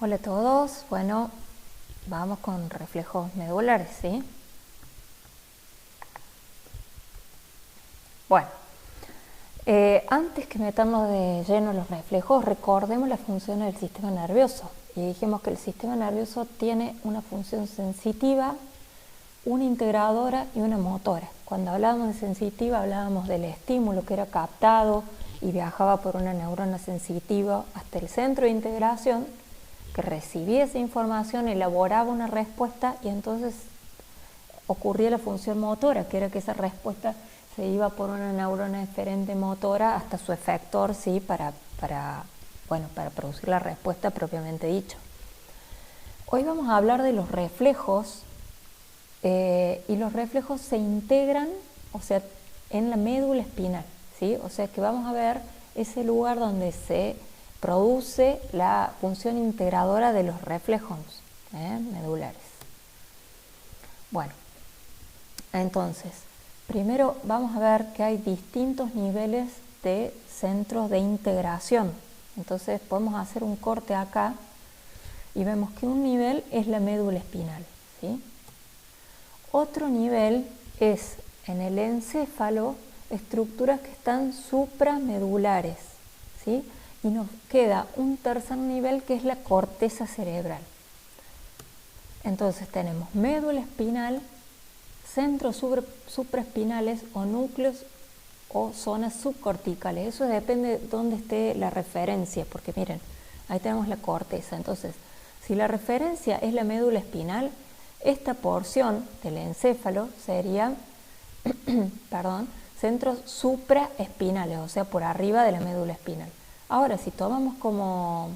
Hola a todos, bueno, vamos con reflejos medulares, ¿sí? Bueno, antes que meternos de lleno en los reflejos, recordemos la función del sistema nervioso. Y dijimos que el sistema nervioso tiene una función sensitiva, una integradora y una motora. Cuando hablábamos de sensitiva, hablábamos del estímulo que era captado y viajaba por una neurona sensitiva hasta el centro de integración, que recibía esa información, elaboraba una respuesta y entonces ocurría la función motora, que era que esa respuesta se iba por una neurona eferente motora hasta su efector, ¿sí? para producir la respuesta propiamente dicho. Hoy vamos a hablar de los reflejos y los reflejos se integran, o sea, en la médula espinal, ¿sí? O sea que vamos a ver ese lugar donde se produce la función integradora de los reflejos medulares. Bueno, entonces, primero vamos a ver que hay distintos niveles de centros de integración. Entonces podemos hacer un corte acá y vemos que un nivel es la médula espinal, ¿sí? Otro nivel es en el encéfalo estructuras que están supramedulares, ¿sí? Y nos queda un tercer nivel que es la corteza cerebral. Entonces tenemos médula espinal, centros supraespinales o núcleos o zonas subcorticales. Eso depende de dónde esté la referencia, porque miren, ahí tenemos la corteza. Entonces, si la referencia es la médula espinal, esta porción del encéfalo sería centros supraespinales, o sea, por arriba de la médula espinal. Ahora, si tomamos como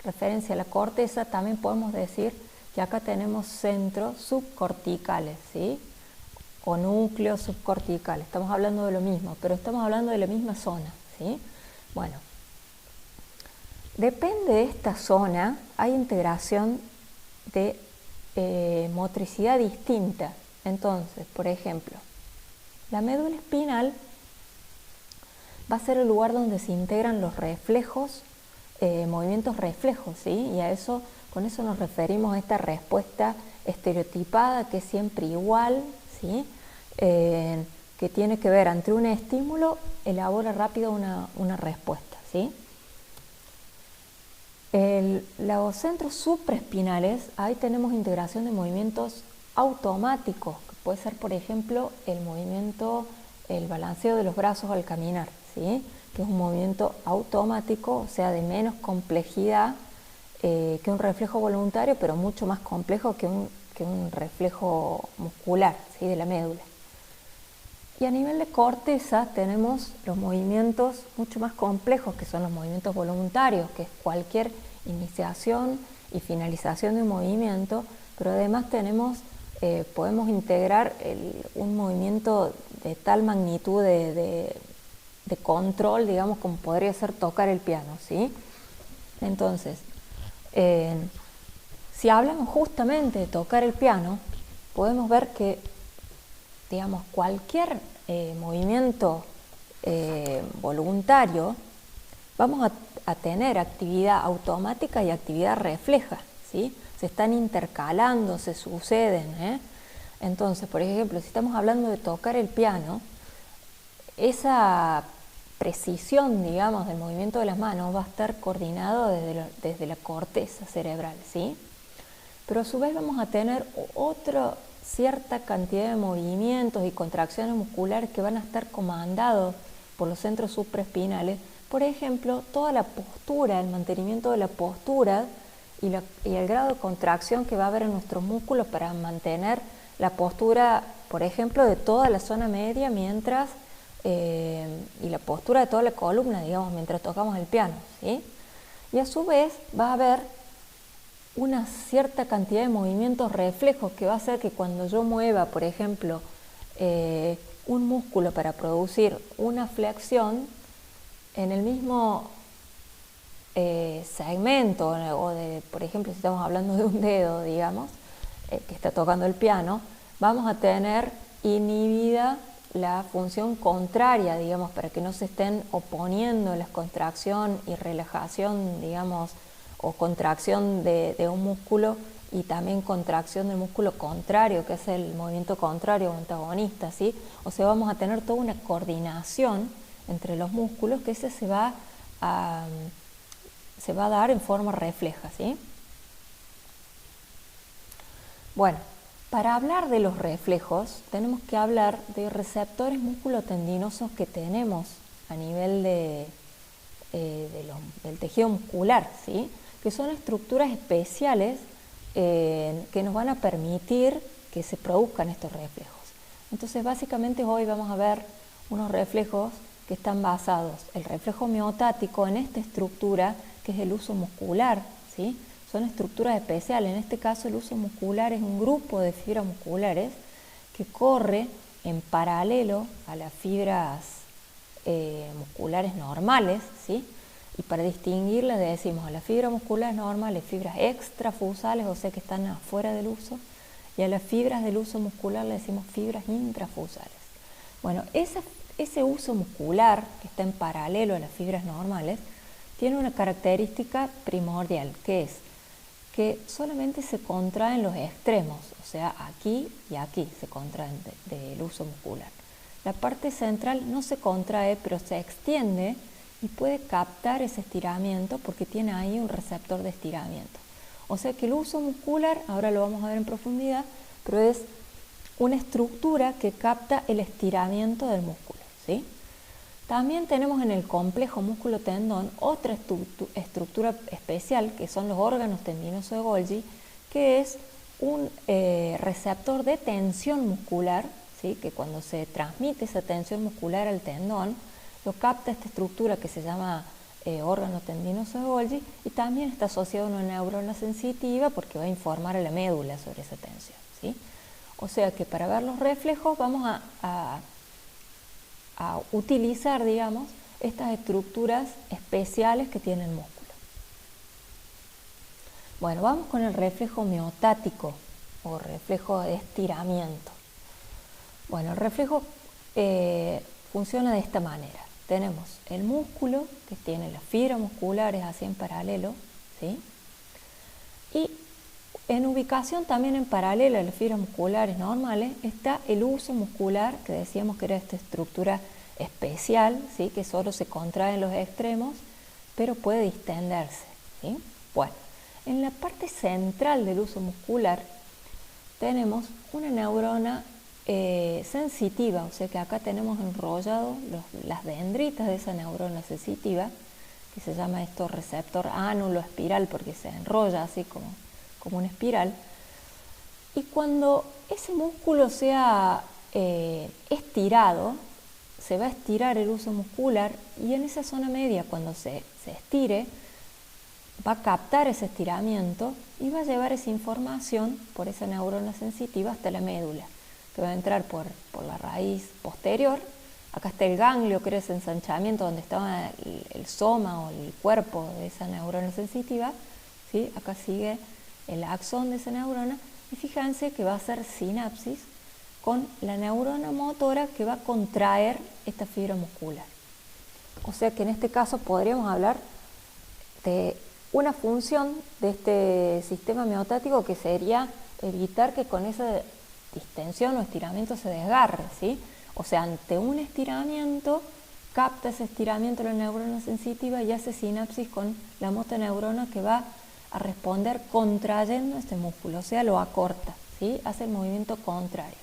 referencia la corteza, también podemos decir que acá tenemos centros subcorticales, ¿sí? O núcleos subcorticales. Estamos hablando de lo mismo, pero estamos hablando de la misma zona, ¿sí? Bueno, depende de esta zona, hay integración de motricidad distinta. Entonces, por ejemplo, la médula espinal va a ser el lugar donde se integran los reflejos, movimientos reflejos, ¿sí? Y con eso nos referimos a esta respuesta estereotipada que es siempre igual, ¿sí? Que tiene que ver ante un estímulo, elabora rápido una respuesta, ¿sí? Los centros supraespinales, ahí tenemos integración de movimientos automáticos, que puede ser, por ejemplo, el balanceo de los brazos al caminar, ¿sí? Que es un movimiento automático, o sea, de menos complejidad que un reflejo voluntario, pero mucho más complejo que un reflejo muscular, ¿sí? De la médula. Y a nivel de corteza tenemos los movimientos mucho más complejos, que son los movimientos voluntarios, que es cualquier iniciación y finalización de un movimiento, pero además podemos integrar un movimiento de tal magnitud de control, digamos, como podría ser tocar el piano, ¿sí? Entonces, si hablamos justamente de tocar el piano, podemos ver que, digamos, cualquier movimiento voluntario, vamos a tener actividad automática y actividad refleja, ¿sí? Se están intercalando, se suceden, Entonces, por ejemplo, si estamos hablando de tocar el piano, esa precisión, digamos, del movimiento de las manos va a estar coordinado desde la corteza cerebral, ¿sí? Pero a su vez vamos a tener otra cierta cantidad de movimientos y contracciones musculares que van a estar comandados por los centros supraespinales. Por ejemplo, toda la postura, el mantenimiento de la postura y el grado de contracción que va a haber en nuestros músculos para mantener la postura, por ejemplo, de toda la zona media y la postura de toda la columna, digamos, mientras tocamos el piano, ¿sí? Y a su vez va a haber una cierta cantidad de movimientos reflejos que va a hacer que cuando yo mueva, por ejemplo, un músculo para producir una flexión, en el mismo segmento, por ejemplo, si estamos hablando de un dedo, digamos, que está tocando el piano, vamos a tener inhibida la función contraria, digamos, para que no se estén oponiendo la contracción y relajación, digamos, o contracción de un músculo y también contracción del músculo contrario, que es el movimiento contrario o antagonista, ¿sí? O sea, vamos a tener toda una coordinación entre los músculos que se va a dar en forma refleja, ¿sí? Bueno, para hablar de los reflejos tenemos que hablar de receptores musculotendinosos que tenemos a nivel del tejido muscular, ¿sí? Que son estructuras especiales que nos van a permitir que se produzcan estos reflejos. Entonces, básicamente hoy vamos a ver unos reflejos que están basados, el reflejo miotático en esta estructura que es el uso muscular, ¿sí? Son estructuras especiales, en este caso el uso muscular es un grupo de fibras musculares que corre en paralelo a las fibras musculares normales, ¿sí? Y para distinguirlas le decimos a las fibras musculares normales fibras extrafusales, o sea que están afuera del uso, y a las fibras del uso muscular le decimos fibras intrafusales. Bueno, ese uso muscular que está en paralelo a las fibras normales tiene una característica primordial, que es que solamente se contraen los extremos, o sea, aquí y aquí se contraen del uso muscular. La parte central no se contrae, pero se extiende y puede captar ese estiramiento porque tiene ahí un receptor de estiramiento. O sea que el uso muscular, ahora lo vamos a ver en profundidad, pero es una estructura que capta el estiramiento del músculo, ¿sí? También tenemos en el complejo músculo-tendón otra estructura especial, que son los órganos tendinosos de Golgi, que es un receptor de tensión muscular, ¿sí? Que cuando se transmite esa tensión muscular al tendón, lo capta esta estructura que se llama órgano tendinoso de Golgi, y también está asociado a una neurona sensitiva porque va a informar a la médula sobre esa tensión, ¿sí? O sea que para ver los reflejos vamos a utilizar, digamos, estas estructuras especiales que tiene el músculo. Bueno, vamos con el reflejo miotático o reflejo de estiramiento. Bueno, el reflejo funciona de esta manera. Tenemos el músculo que tiene las fibras musculares así en paralelo, ¿sí? Y en ubicación también en paralelo a las fibras musculares normales está el uso muscular, que decíamos que era esta estructura especial, ¿sí? Que solo se contrae en los extremos, pero puede distenderse, ¿sí? Bueno, en la parte central del uso muscular tenemos una neurona sensitiva, o sea que acá tenemos enrollado las dendritas de esa neurona sensitiva, que se llama esto receptor ánulo espiral porque se enrolla así como una espiral. Y cuando ese músculo sea estirado, se va a estirar el uso muscular, y en esa zona media, cuando se estire, va a captar ese estiramiento y va a llevar esa información por esa neurona sensitiva hasta la médula, que va a entrar por la raíz posterior. Acá está el ganglio, que era ese ensanchamiento donde estaba el soma o el cuerpo de esa neurona sensitiva, ¿sí? Acá sigue el axón de esa neurona, y fíjense que va a hacer sinapsis con la neurona motora que va a contraer esta fibra muscular. O sea que en este caso podríamos hablar de una función de este sistema miotático que sería evitar que con esa distensión o estiramiento se desgarre, ¿sí? O sea, ante un estiramiento, capta ese estiramiento de la neurona sensitiva y hace sinapsis con la motoneurona que va a responder contrayendo este músculo, o sea, lo acorta, ¿sí? Hace el movimiento contrario.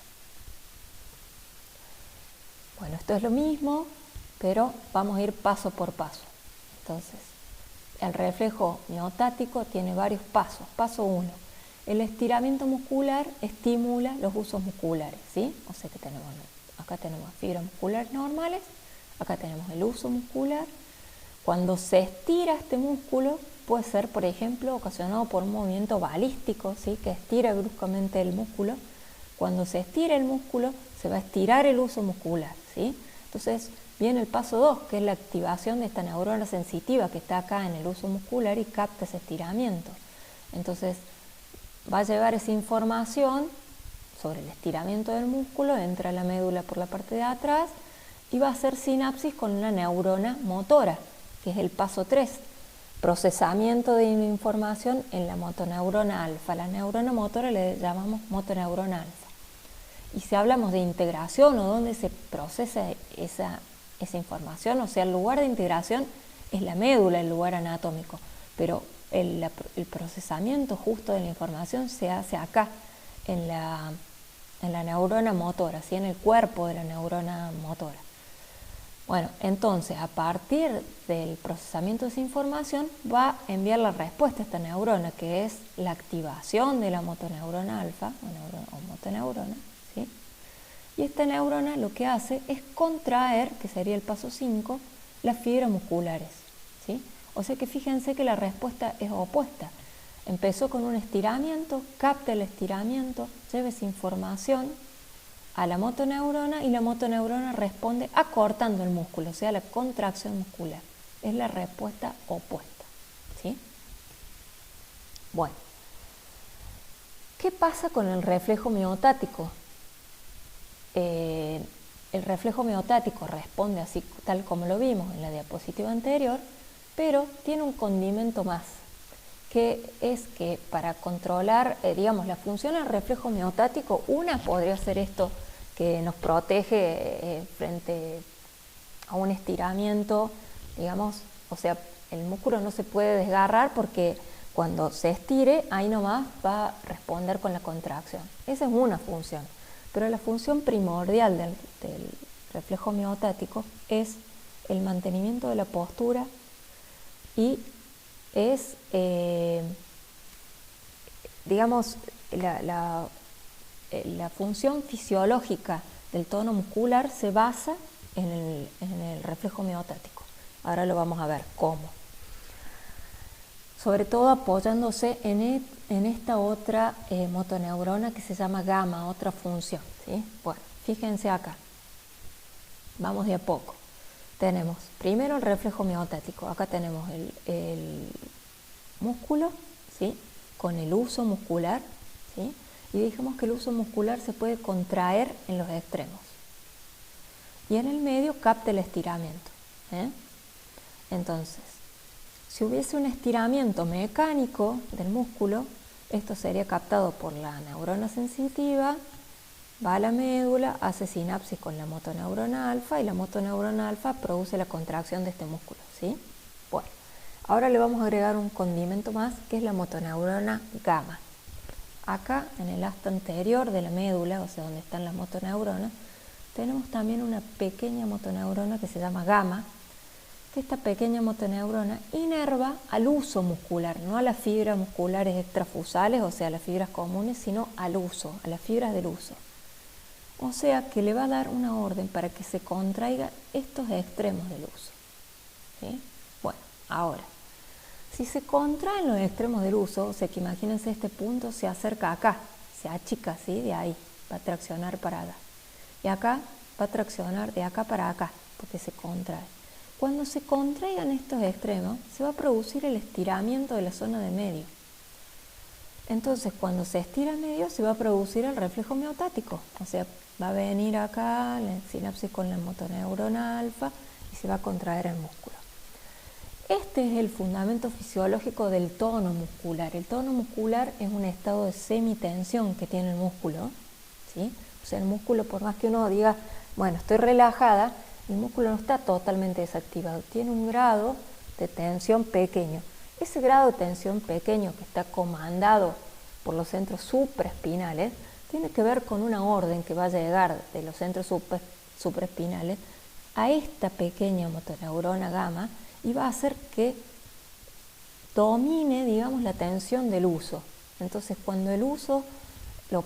Bueno, esto es lo mismo, pero vamos a ir paso por paso. Entonces, el reflejo miotático tiene varios pasos. Paso 1. El estiramiento muscular estimula los usos musculares, ¿sí? O sea que acá tenemos fibras musculares normales, acá tenemos el uso muscular. Cuando se estira este músculo, puede ser, por ejemplo, ocasionado por un movimiento balístico, ¿sí? Que estira bruscamente el músculo. Cuando se estira el músculo, se va a estirar el uso muscular, ¿sí? Entonces viene el paso 2, que es la activación de esta neurona sensitiva que está acá en el uso muscular y capta ese estiramiento. Entonces va a llevar esa información sobre el estiramiento del músculo, entra a la médula por la parte de atrás y va a hacer sinapsis con una neurona motora, que es el paso 3. procesamiento de información en la motoneurona alfa. La neurona motora le llamamos motoneurona alfa. Y si hablamos de integración o dónde se procesa esa información, o sea, el lugar de integración es la médula, el lugar anatómico, pero el procesamiento justo de la información se hace acá, en la neurona motora, ¿sí? En el cuerpo de la neurona motora. Bueno, entonces a partir del procesamiento de esa información va a enviar la respuesta a esta neurona, que es la activación de la motoneurona alfa o motoneurona, ¿sí? Y esta neurona lo que hace es contraer, que sería el paso 5, las fibras musculares, ¿sí? O sea que fíjense que la respuesta es opuesta. Empezó con un estiramiento, capta el estiramiento, lleva esa información a la motoneurona y la motoneurona responde acortando el músculo, o sea, la contracción muscular. Es la respuesta opuesta, ¿sí? Bueno, ¿qué pasa con el reflejo miotático? El reflejo miotático responde así tal como lo vimos en la diapositiva anterior, pero tiene un condimento más, que es que para controlar, digamos, la función del reflejo miotático, una podría ser esto que nos protege frente a un estiramiento, digamos, o sea, el músculo no se puede desgarrar porque cuando se estire, ahí nomás va a responder con la contracción. Esa es una función. Pero la función primordial del reflejo miotático es el mantenimiento de la postura y es, digamos, la función fisiológica del tono muscular se basa en el reflejo miotático. Ahora lo vamos a ver cómo. Sobre todo apoyándose en esta otra motoneurona que se llama gamma, otra función, ¿sí? Bueno, fíjense acá, vamos de a poco. Tenemos primero el reflejo miotático, acá tenemos el músculo, ¿sí? Con el uso muscular, ¿sí? Y dijimos que el uso muscular se puede contraer en los extremos. Y en el medio capta el estiramiento, ¿eh? Entonces, si hubiese un estiramiento mecánico del músculo, esto sería captado por la neurona sensitiva, va a la médula, hace sinapsis con la motoneurona alfa y la motoneurona alfa produce la contracción de este músculo, ¿sí? Bueno, ahora le vamos a agregar un condimento más que es la motoneurona gamma. Acá en el asta anterior de la médula, o sea, donde están las motoneuronas, tenemos también una pequeña motoneurona que se llama gamma, que esta pequeña motoneurona inerva al uso muscular, no a las fibras musculares extrafusales, o sea, a las fibras comunes, sino al uso, a las fibras del uso. O sea, que le va a dar una orden para que se contraigan estos extremos del uso, ¿sí? Bueno, ahora, si se contraen los extremos del uso, o sea, que imagínense este punto se acerca acá, se achica, ¿sí? De ahí, va a traccionar para allá. Y acá va a traccionar de acá para acá, porque se contrae. Cuando se contraigan estos extremos, se va a producir el estiramiento de la zona de medio. Entonces, cuando se estira el medio, se va a producir el reflejo miotático. O sea, va a venir acá la sinapsis con la motoneurona alfa y se va a contraer el músculo. Este es el fundamento fisiológico del tono muscular. El tono muscular es un estado de semitensión que tiene el músculo, ¿sí? O sea, el músculo, por más que uno diga, bueno, estoy relajada, el músculo no está totalmente desactivado, tiene un grado de tensión pequeño. Ese grado de tensión pequeño que está comandado por los centros supraespinales tiene que ver con una orden que va a llegar de los centros supraespinales a esta pequeña motoneurona gamma y va a hacer que domine, digamos, la tensión del uso. Entonces, cuando el uso lo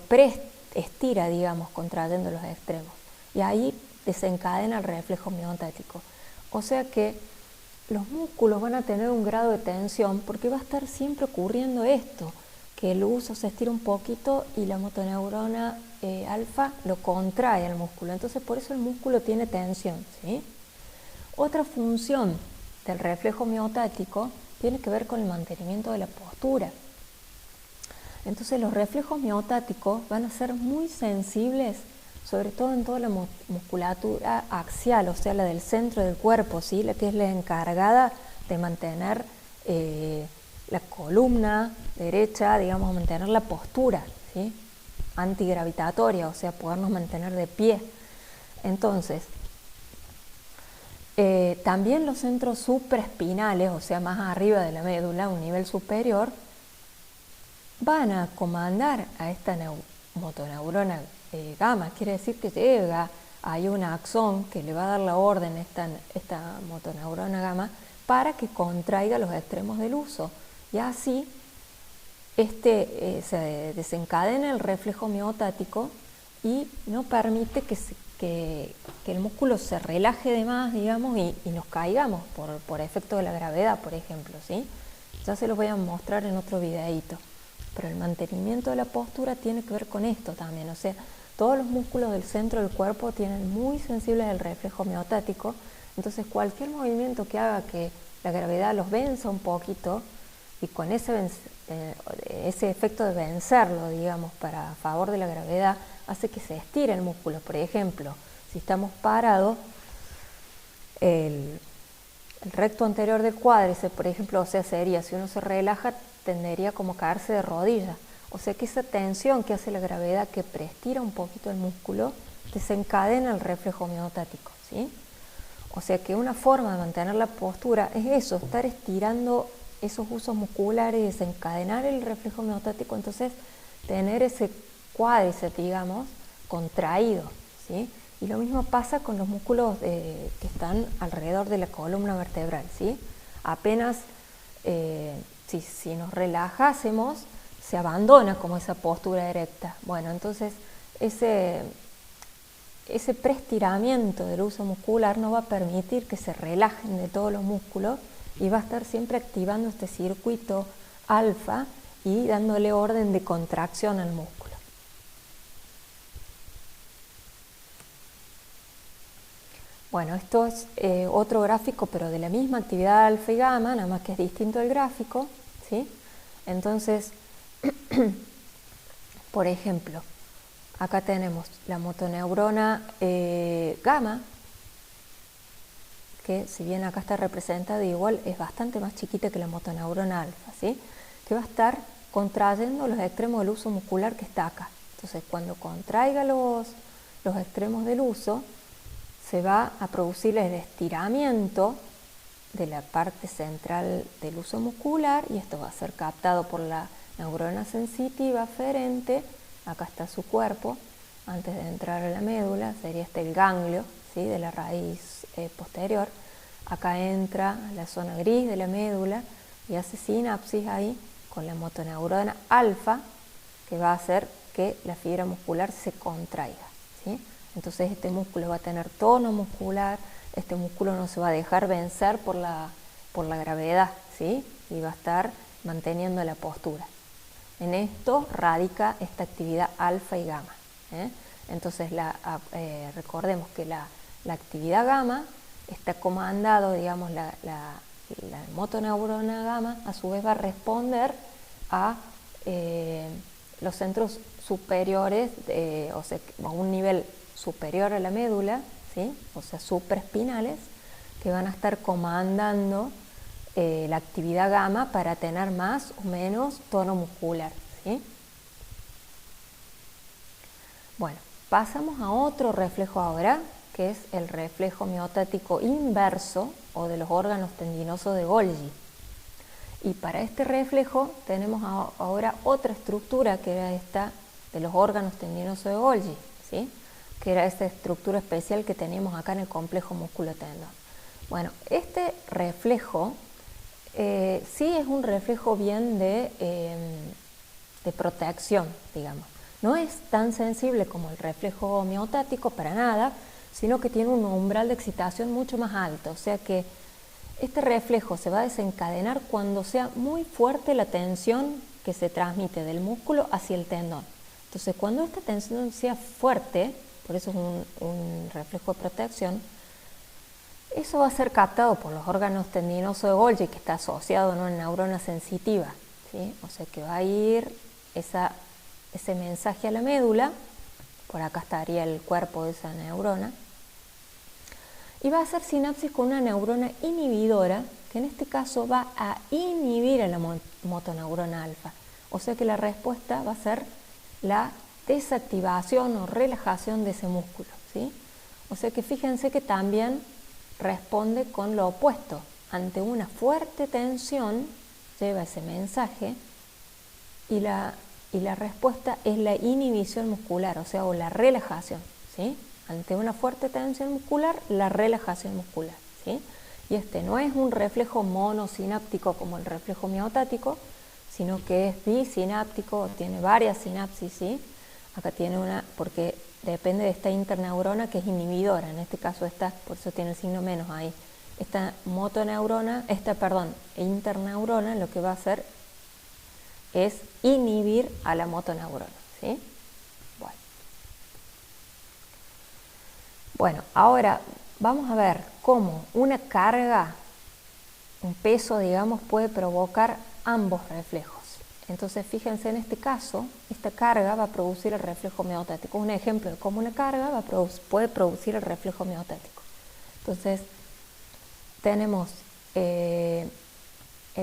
estira, digamos, contrayendo los extremos, y ahí desencadena el reflejo miotático. O sea que los músculos van a tener un grado de tensión porque va a estar siempre ocurriendo esto, que el uso se estira un poquito y la motoneurona alfa lo contrae al músculo. Entonces por eso el músculo tiene tensión, ¿sí? Otra función del reflejo miotático tiene que ver con el mantenimiento de la postura. Entonces los reflejos miotáticos van a ser muy sensibles, sobre todo en toda la musculatura axial, o sea, la del centro del cuerpo, ¿sí? La que es la encargada de mantener la columna derecha, digamos, mantener la postura, ¿sí? Antigravitatoria, o sea, podernos mantener de pie. Entonces, también los centros supraespinales, o sea, más arriba de la médula, un nivel superior, van a comandar a esta motoneurona gamma. Quiere decir que llega, hay un axón que le va a dar la orden a esta motoneurona gamma para que contraiga los extremos del uso, y así se desencadena el reflejo miotático y no permite que el músculo se relaje de más, digamos, y nos caigamos por efecto de la gravedad, por ejemplo, ¿sí? Ya se los voy a mostrar en otro videíto. Pero el mantenimiento de la postura tiene que ver con esto también, o sea, todos los músculos del centro del cuerpo tienen muy sensibles al reflejo miotático, entonces cualquier movimiento que haga que la gravedad los venza un poquito, y con ese efecto de vencerlo, digamos, a favor de la gravedad, hace que se estire el músculo. Por ejemplo, si estamos parados, el recto anterior del cuádriceps, por ejemplo, o sea, sería, si uno se relaja, tendería como a caerse de rodillas. O sea que esa tensión que hace la gravedad, que preestira un poquito el músculo, desencadena el reflejo miotático, ¿sí? O sea que una forma de mantener la postura es eso, estar estirando esos usos musculares, desencadenar el reflejo miotático, entonces tener ese cuádriceps, digamos, contraído, ¿sí? Y lo mismo pasa con los músculos que están alrededor de la columna vertebral, ¿sí? Apenas si nos relajásemos, se abandona como esa postura erecta. Bueno, entonces ese preestiramiento del uso muscular no va a permitir que se relajen de todos los músculos y va a estar siempre activando este circuito alfa y dándole orden de contracción al músculo. Bueno, esto es otro gráfico, pero de la misma actividad alfa y gamma, nada más que es distinto el gráfico, ¿sí? Entonces, por ejemplo, acá tenemos la motoneurona gamma, que si bien acá está representada igual, es bastante más chiquita que la motoneurona alfa, ¿sí? Que va a estar contrayendo los extremos del uso muscular que está acá. Entonces, cuando contraiga los extremos del uso, se va a producir el estiramiento de la parte central del uso muscular, y esto va a ser captado por la neurona sensitiva aferente. Acá está su cuerpo, antes de entrar a la médula, sería el ganglio, ¿sí? De la raíz posterior. Acá entra a la zona gris de la médula y hace sinapsis ahí con la motoneurona alfa, que va a hacer que la fibra muscular se contraiga, ¿sí? Entonces este músculo va a tener tono muscular, este músculo no se va a dejar vencer por la gravedad, ¿sí? Y va a estar manteniendo la postura. En esto radica esta actividad alfa y gamma, ¿eh? Entonces recordemos que la actividad gamma está comandado, digamos, la motoneurona gamma a su vez va a responder a los centros superiores, o sea, a un nivel superior a la médula, ¿sí? O sea, supraespinales, que van a estar comandando la actividad gamma para tener más o menos tono muscular, ¿sí? Bueno, pasamos a otro reflejo ahora, que es el reflejo miotático inverso o de los órganos tendinosos de Golgi. Y para este reflejo tenemos ahora otra estructura, que era esta de los órganos tendinosos de Golgi, ¿sí? Que era esta estructura especial que teníamos acá en el complejo músculo-tendón. Bueno, este reflejo sí es un reflejo bien de protección, digamos. No es tan sensible como el reflejo miotático para nada, sino que tiene un umbral de excitación mucho más alto, o sea que este reflejo se va a desencadenar cuando sea muy fuerte la tensión que se transmite del músculo hacia el tendón. Entonces, cuando esta tensión sea fuerte, por eso es un reflejo de protección, eso va a ser captado por los órganos tendinosos de Golgi, que está asociado a una neurona sensitiva, ¿sí? O sea que va a ir ese mensaje a la médula, por acá estaría el cuerpo de esa neurona, y va a hacer sinapsis con una neurona inhibidora que en este caso va a inhibir a la motoneurona alfa. O sea que la respuesta va a ser la desactivación o relajación de ese músculo, ¿sí? O sea que fíjense que también responde con lo opuesto. Ante una fuerte tensión lleva ese mensaje y la respuesta es la inhibición muscular, o sea, o la relajación, ¿sí? Ante una fuerte tensión muscular, la relajación muscular, ¿sí? Y este no es un reflejo monosináptico como el reflejo miotático, sino que es bisináptico, tiene varias sinapsis, ¿sí? Acá tiene una, porque depende de esta interneurona que es inhibidora, en este caso esta, por eso tiene el signo menos ahí. Esta interneurona lo que va a hacer es inhibir a la motoneurona, ¿sí? Bueno, ahora vamos a ver cómo una carga, un peso, digamos, puede provocar ambos reflejos. Entonces, fíjense en este caso, esta carga va a producir el reflejo miotático. Un ejemplo de cómo una carga puede producir el reflejo miotático. Entonces, tenemos el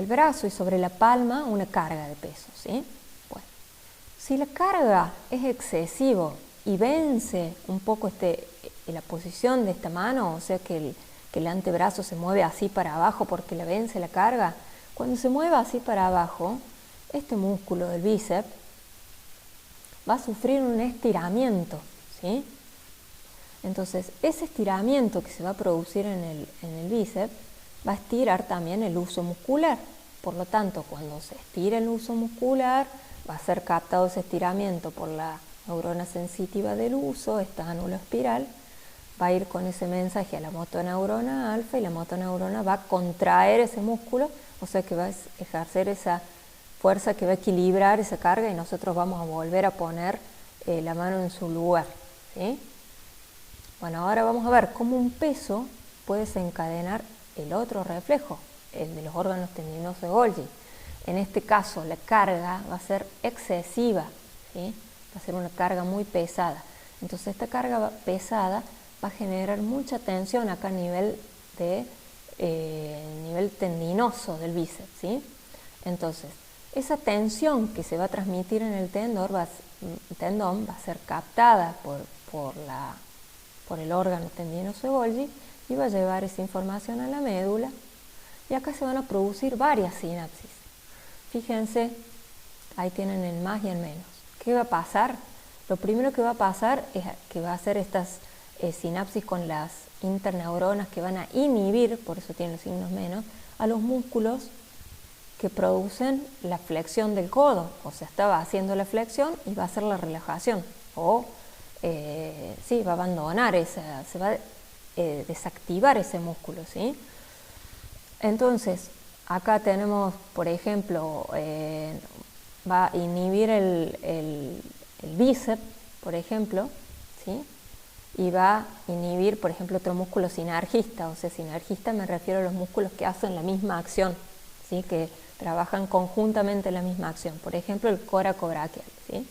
brazo y sobre la palma una carga de peso, ¿sí? Bueno, si la carga es excesivo y vence un poco la posición de esta mano, o sea que el antebrazo se mueve así para abajo porque la vence la carga, cuando se mueve así para abajo, este músculo del bíceps va a sufrir un estiramiento, ¿sí? Entonces, ese estiramiento que se va a producir en el bíceps va a estirar también el uso muscular. Por lo tanto, cuando se estira el uso muscular, va a ser captado ese estiramiento por la neurona sensitiva del uso, esta ánulo espiral, va a ir con ese mensaje a la motoneurona alfa y la motoneurona va a contraer ese músculo, o sea que va a ejercer esa fuerza que va a equilibrar esa carga y nosotros vamos a volver a poner la mano en su lugar, ¿sí? Bueno, ahora vamos a ver cómo un peso puede desencadenar el otro reflejo, el de los órganos tendinosos de Golgi. En este caso, la carga va a ser excesiva, ¿sí? Va a ser una carga muy pesada. Entonces, esta carga pesada va a generar mucha tensión acá a nivel tendinoso del bíceps, ¿sí? Entonces, esa tensión que se va a transmitir en el tendón va a ser captada por el órgano tendinoso de Golgi y va a llevar esa información a la médula y acá se van a producir varias sinapsis. Fíjense, ahí tienen el más y el menos. ¿Qué va a pasar? Lo primero que va a pasar es que va a hacer estas sinapsis con las interneuronas que van a inhibir, por eso tienen los signos menos, a los músculos que producen la flexión del codo. O sea, estaba haciendo la flexión y va a hacer la relajación. O va a abandonar se va a desactivar ese músculo, ¿sí? Entonces, acá tenemos, por ejemplo, va a inhibir el bíceps, por ejemplo, ¿sí? Y va a inhibir, por ejemplo, otro músculo sinergista. O sea, sinergista me refiero a los músculos que hacen la misma acción, ¿sí? Que trabajan conjuntamente en la misma acción. Por ejemplo, el coracobraquial, ¿sí?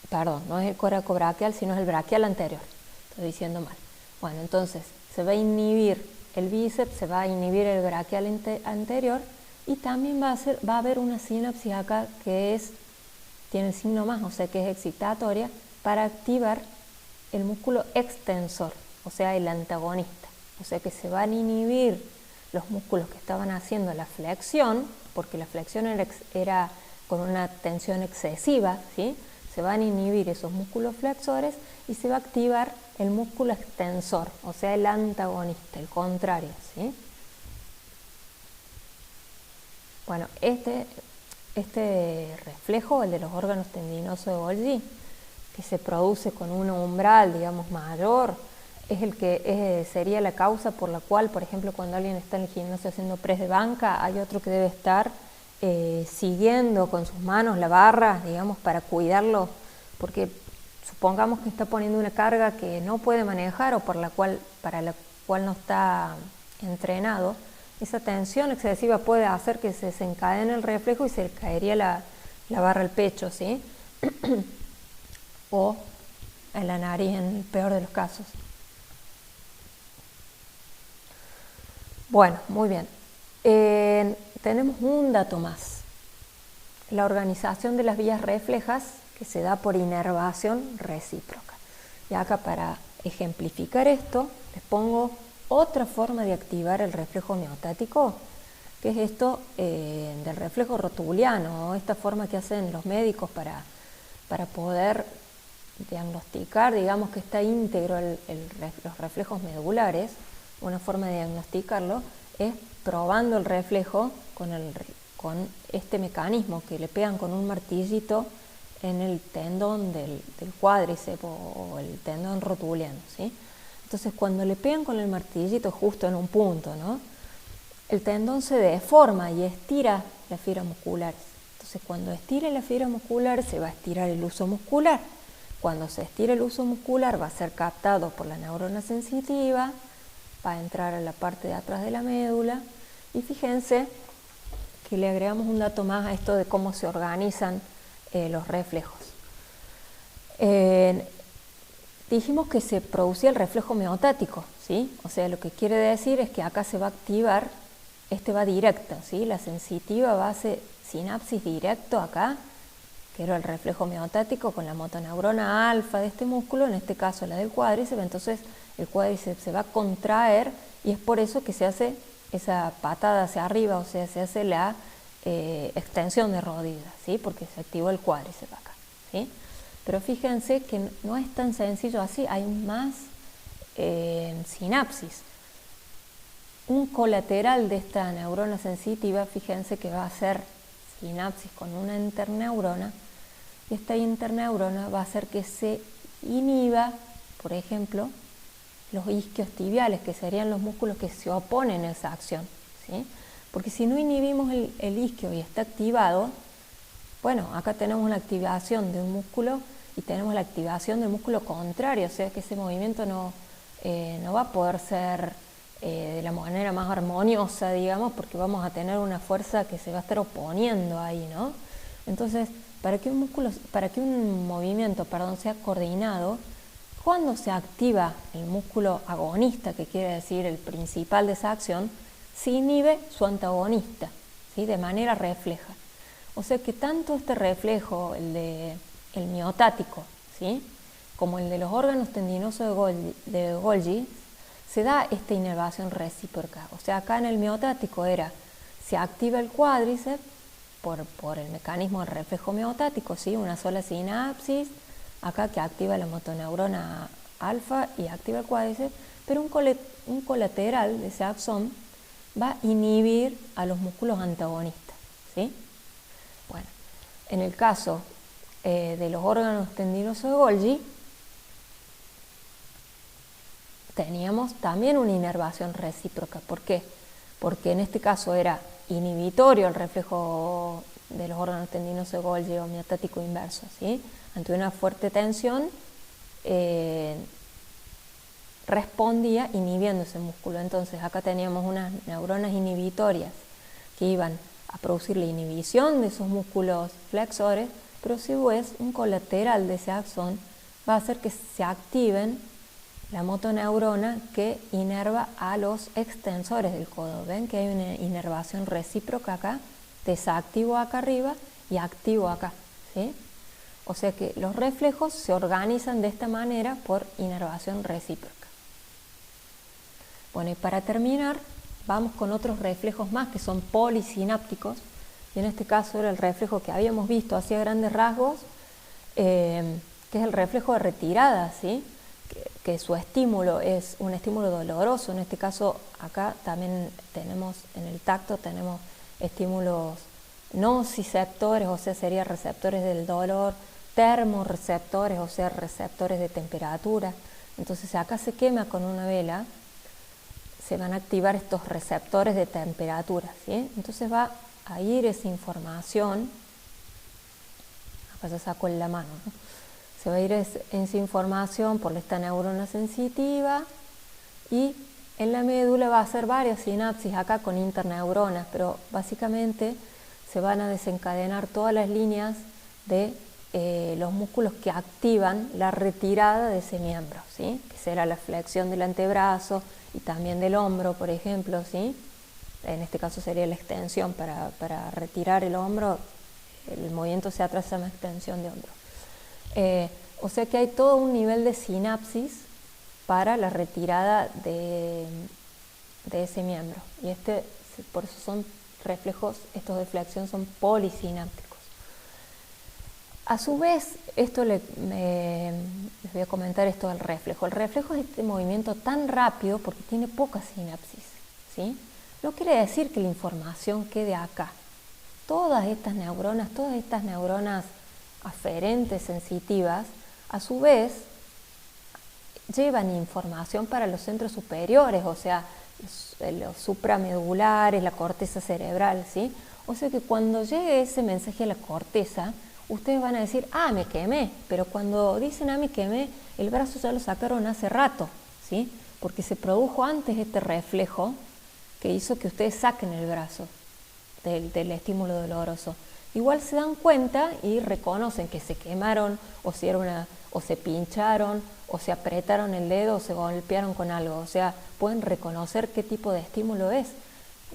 Perdón, no es el coracobraquial, sino es el braquial anterior. Estoy diciendo mal. Bueno, entonces se va a inhibir el bíceps, se va a inhibir el braquial anterior y también va a haber una sinapsis acá que tiene el signo más, o sea que es excitatoria, para activar el músculo extensor, o sea el antagonista. O sea que se van a inhibir los músculos que estaban haciendo la flexión, porque la flexión era con una tensión excesiva, ¿sí? Se van a inhibir esos músculos flexores y se va a activar el músculo extensor, o sea el antagonista, el contrario, ¿sí? Bueno, este reflejo, el de los órganos tendinosos de Golgi, que se produce con un umbral, digamos, mayor, es el que sería la causa por la cual, por ejemplo, cuando alguien está en el gimnasio haciendo press de banca, hay otro que debe estar siguiendo con sus manos la barra, digamos, para cuidarlo, porque supongamos que está poniendo una carga que no puede manejar o para la cual no está entrenado. Esa tensión excesiva puede hacer que se desencadene el reflejo y se le caería la barra al pecho, ¿sí? O en la nariz en el peor de los casos. Bueno, muy bien. Tenemos un dato más. La organización de las vías reflejas que se da por inervación recíproca. Y acá para ejemplificar esto, les pongo otra forma de activar el reflejo homeostático, que es esto del reflejo rotuliano, esta forma que hacen los médicos para poder diagnosticar, digamos que está íntegro los reflejos medulares. Una forma de diagnosticarlo es probando el reflejo con este mecanismo que le pegan con un martillito en el tendón del cuádriceps o el tendón rotuliano, ¿sí? Entonces cuando le pegan con el martillito justo en un punto, ¿no?, el tendón se deforma y estira las fibras musculares. Entonces cuando estire las fibras musculares se va a estirar el huso muscular. Cuando se estire el huso muscular va a ser captado por la neurona sensitiva, va a entrar a la parte de atrás de la médula, y fíjense que le agregamos un dato más a esto de cómo se organizan los reflejos. Dijimos que se producía el reflejo homeostático, ¿sí? O sea, lo que quiere decir es que acá se va a activar, va directo, ¿sí? La sensitiva va a hacer sinapsis directo acá, que era el reflejo homeostático con la motoneurona alfa de este músculo, en este caso la del cuádriceps. Entonces el cuádriceps se va a contraer y es por eso que se hace esa patada hacia arriba, o sea, se hace la extensión de rodilla, ¿sí? Porque se activó el cuádriceps acá, ¿sí? Pero fíjense que no es tan sencillo así, hay más sinapsis. Un colateral de esta neurona sensitiva, fíjense que va a ser sinapsis con una interneurona, y esta interneurona va a hacer que se inhiba, por ejemplo, los isquios tibiales, que serían los músculos que se oponen a esa acción, ¿sí? Porque si no inhibimos el isquio y está activado, bueno, acá tenemos la activación de un músculo y tenemos la activación del músculo contrario, o sea que ese movimiento no va a poder ser de la manera más armoniosa, digamos, porque vamos a tener una fuerza que se va a estar oponiendo ahí, ¿no? Entonces, para que un movimiento sea coordinado, cuando se activa el músculo agonista, que quiere decir el principal de esa acción, se inhibe su antagonista, ¿sí? De manera refleja. O sea que tanto este reflejo, el miotático, ¿sí?, como el de los órganos tendinosos de Golgi, se da esta inervación recíproca. O sea, acá en el miotático se activa el cuádriceps por el mecanismo del reflejo miotático, ¿sí?, una sola sinapsis, acá que activa la motoneurona alfa y activa el cuádriceps, pero un colateral de ese axón va a inhibir a los músculos antagonistas, ¿sí? Bueno, en el caso de los órganos tendinosos de Golgi, teníamos también una inervación recíproca. ¿Por qué? Porque en este caso era inhibitorio el reflejo de los órganos tendinosos de Golgi o miotático inverso, ¿sí? Ante una fuerte tensión respondía inhibiendo ese músculo. Entonces acá teníamos unas neuronas inhibitorias que iban a producir la inhibición de esos músculos flexores, pero si ves un colateral de ese axón va a hacer que se activen la motoneurona que inerva a los extensores del codo. ¿Ven que hay una inervación recíproca acá? Desactivo acá arriba y activo acá, ¿sí? O sea que los reflejos se organizan de esta manera por inervación recíproca. Bueno, y para terminar, vamos con otros reflejos más que son polisinápticos, y en este caso era el reflejo que habíamos visto así a grandes rasgos, que es el reflejo de retirada, ¿sí? Que su estímulo es un estímulo doloroso. En este caso acá también tenemos en el tacto tenemos estímulos nociceptores, o sea serían receptores del dolor, termorreceptores, o sea receptores de temperatura. Entonces acá se quema con una vela, se van a activar estos receptores de temperatura, ¿sí? Entonces va a ir esa información, acá ya saco en la mano, ¿no? Se va a ir esa información por esta neurona sensitiva y en la médula va a hacer varias sinapsis acá con interneuronas, pero básicamente se van a desencadenar todas las líneas de los músculos que activan la retirada de ese miembro, ¿sí? Que será la flexión del antebrazo y también del hombro, por ejemplo, ¿sí? En este caso sería la extensión, para retirar el hombro, el movimiento hacia atrás se llama extensión de hombro. O sea que hay todo un nivel de sinapsis para la retirada de ese miembro. Y por eso son reflejos, estos de flexión son polisinápticos. A su vez, les voy a comentar esto del reflejo. El reflejo es este movimiento tan rápido porque tiene poca sinapsis, ¿sí? No quiere decir que la información quede acá. Todas estas neuronas aferentes, sensitivas, a su vez llevan información para los centros superiores, o sea, los supramedulares, la corteza cerebral, ¿sí? O sea que cuando llegue ese mensaje a la corteza, ustedes van a decir, me quemé, pero cuando dicen, me quemé, el brazo ya lo sacaron hace rato, ¿sí? Porque se produjo antes este reflejo que hizo que ustedes saquen el brazo del estímulo doloroso. Igual se dan cuenta y reconocen que se quemaron, o se pincharon, o se apretaron el dedo, o se golpearon con algo. O sea, pueden reconocer qué tipo de estímulo es.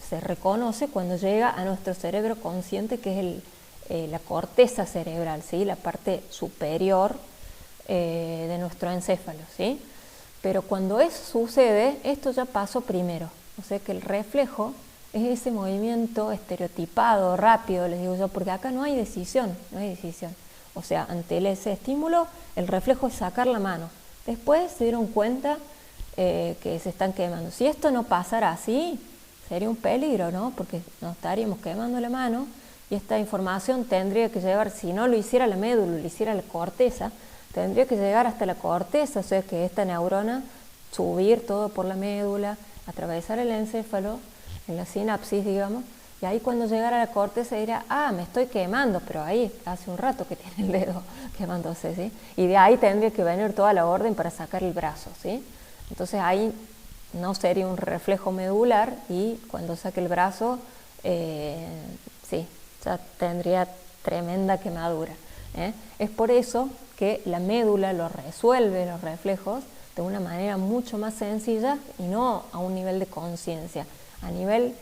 Se reconoce cuando llega a nuestro cerebro consciente, que es la corteza cerebral, ¿sí? La parte superior de nuestro encéfalo, ¿sí? Pero cuando eso sucede, esto ya pasó primero. O sea que el reflejo es ese movimiento estereotipado, rápido, les digo yo, porque acá no hay decisión. O sea, ante ese estímulo, el reflejo es sacar la mano. Después se dieron cuenta que se están quemando. Si esto no pasara así, sería un peligro, ¿no? Porque nos estaríamos quemando la mano y esta información tendría que llegar, si no lo hiciera la médula, lo hiciera la corteza, tendría que llegar hasta la corteza, o sea que esta neurona subir todo por la médula, atravesar el encéfalo, en la sinapsis, digamos, y ahí cuando llegara a la corteza diría, me estoy quemando, pero ahí hace un rato que tiene el dedo quemándose, ¿sí? Y de ahí tendría que venir toda la orden para sacar el brazo, ¿sí? Entonces ahí no sería un reflejo medular y cuando saque el brazo, sí, ya tendría tremenda quemadura, ¿eh? Es por eso que la médula lo resuelve, los reflejos, de una manera mucho más sencilla y no a un nivel de conciencia. A nivel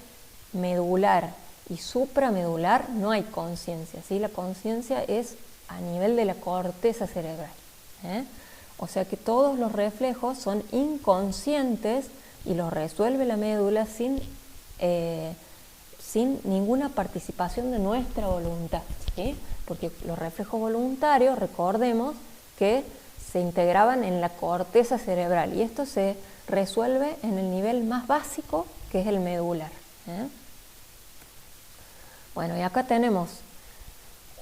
medular y supramedular no hay conciencia, ¿sí? La conciencia es a nivel de la corteza cerebral, ¿eh? O sea que todos los reflejos son inconscientes y los resuelve la médula sin ninguna participación de nuestra voluntad, ¿sí? Porque los reflejos voluntarios, recordemos que se integraban en la corteza cerebral y esto se resuelve en el nivel más básico, que es el medular, ¿eh? Bueno, y acá tenemos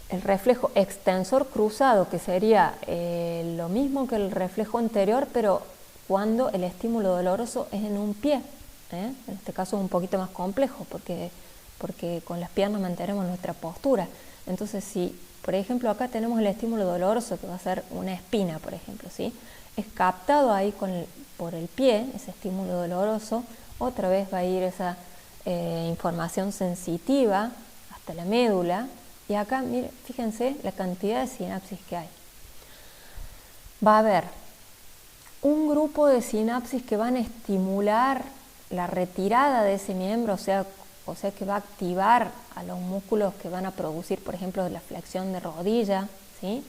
el reflejo extensor cruzado, que sería lo mismo que el reflejo anterior, pero cuando el estímulo doloroso es en un pie, ¿eh? En este caso es un poquito más complejo, porque con las piernas mantenemos nuestra postura. Entonces, si, por ejemplo, acá tenemos el estímulo doloroso, que va a ser una espina, por ejemplo, ¿sí? Es captado ahí por el pie, ese estímulo doloroso, otra vez va a ir esa información sensitiva hasta la médula, y acá, miren, fíjense la cantidad de sinapsis que hay. Va a haber un grupo de sinapsis que van a estimular la retirada de ese miembro, o sea que va a activar a los músculos que van a producir, por ejemplo, la flexión de rodilla, ¿sí?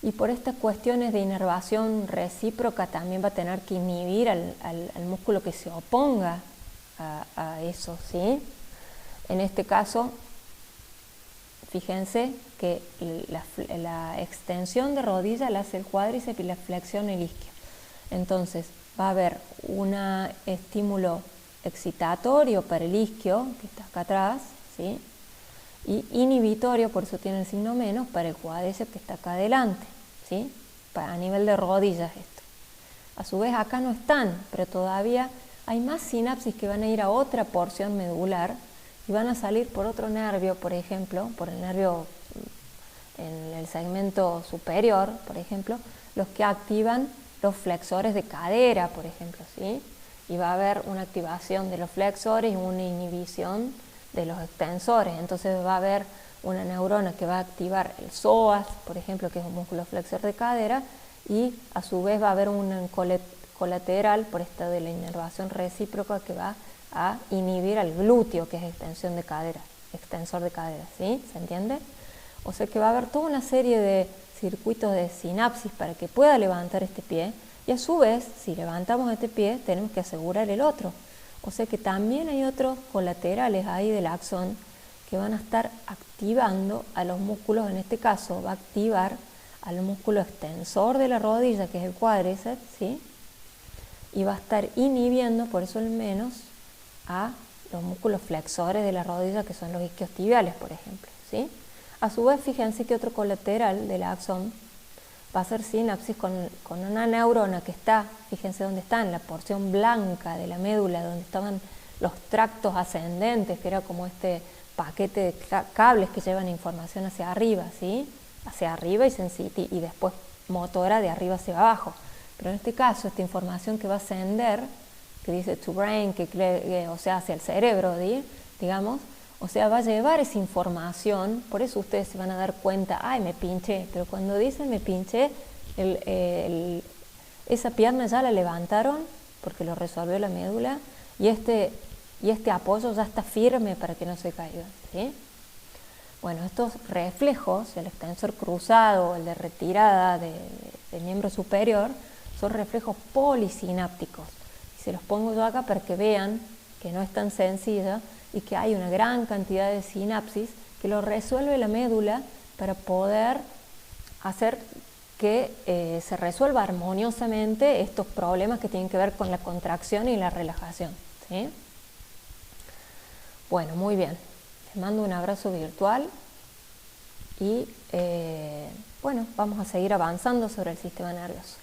Y por estas cuestiones de inervación recíproca también va a tener que inhibir al músculo que se oponga a eso, ¿sí? En este caso, fíjense que la extensión de rodilla la hace el cuádriceps y la flexión el isquio. Entonces va a haber un estímulo excitatorio para el isquio, que está acá atrás, ¿sí? Y inhibitorio, por eso tiene el signo menos, para el cuádriceps, que está acá adelante, ¿sí? A nivel de rodillas esto. A su vez acá no están, pero todavía hay más sinapsis que van a ir a otra porción medular y van a salir por otro nervio, por ejemplo, por el nervio en el segmento superior, por ejemplo, los que activan los flexores de cadera, por ejemplo, ¿sí? Y va a haber una activación de los flexores y una inhibición de los extensores. Entonces va a haber una neurona que va a activar el psoas, por ejemplo, que es un músculo flexor de cadera, y a su vez va a haber un colateral por esta de la inervación recíproca que va a inhibir al glúteo, que es extensor de cadera, ¿sí? ¿Se entiende? O sea que va a haber toda una serie de circuitos de sinapsis para que pueda levantar este pie, y a su vez, si levantamos este pie, tenemos que asegurar el otro. O sea que también hay otros colaterales ahí del axón que van a estar activando a los músculos. En este caso va a activar al músculo extensor de la rodilla, que es el cuádriceps, ¿sí? Y va a estar inhibiendo, por eso el menos, a los músculos flexores de la rodilla, que son los isquiotibiales, por ejemplo, ¿sí? A su vez, fíjense que otro colateral del axón va a hacer sinapsis con una neurona que está, fíjense dónde está, en la porción blanca de la médula, donde estaban los tractos ascendentes, que era como este paquete de cables que llevan información hacia arriba, ¿sí? Hacia arriba y después motora de arriba hacia abajo. Pero en este caso, esta información que va a ascender, que dice to brain, o sea, hacia el cerebro, digamos, o sea, va a llevar esa información. Por eso ustedes se van a dar cuenta, ay, me pinché, pero cuando dicen me pinché, esa pierna ya la levantaron porque lo resolvió la médula, y este apoyo ya está firme para que no se caiga, ¿sí? Bueno, estos reflejos, el extensor cruzado, el de retirada del miembro superior, son reflejos polisinápticos. Y se los pongo yo acá para que vean que no es tan sencilla y que hay una gran cantidad de sinapsis que lo resuelve la médula para poder hacer que se resuelva armoniosamente estos problemas que tienen que ver con la contracción y la relajación, ¿sí? Bueno, muy bien. Les mando un abrazo virtual y bueno, vamos a seguir avanzando sobre el sistema nervioso.